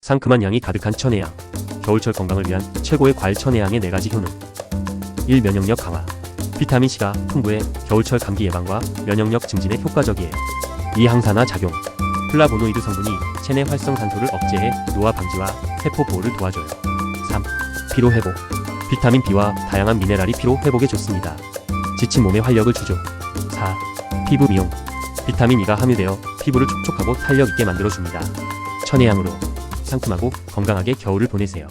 상큼한 향이 가득한 천혜향. 겨울철 건강을 위한 최고의 과일 천혜향의 4가지 효능. 1. 면역력 강화. 비타민C가 풍부해 겨울철 감기 예방과 면역력 증진에 효과적이에요. 2. 항산화 작용. 플라보노이드 성분이 체내 활성산소를 억제해 노화 방지와 세포 보호를 도와줘요. 3. 피로 회복. 비타민 B와 다양한 미네랄이 피로 회복에 좋습니다. 지친 몸에 활력을 주죠. 4. 피부 미용. 비타민 E가 함유되어 피부를 촉촉하고 탄력 있게 만들어줍니다. 천혜향으로 상큼하고 건강하게 겨울을 보내세요.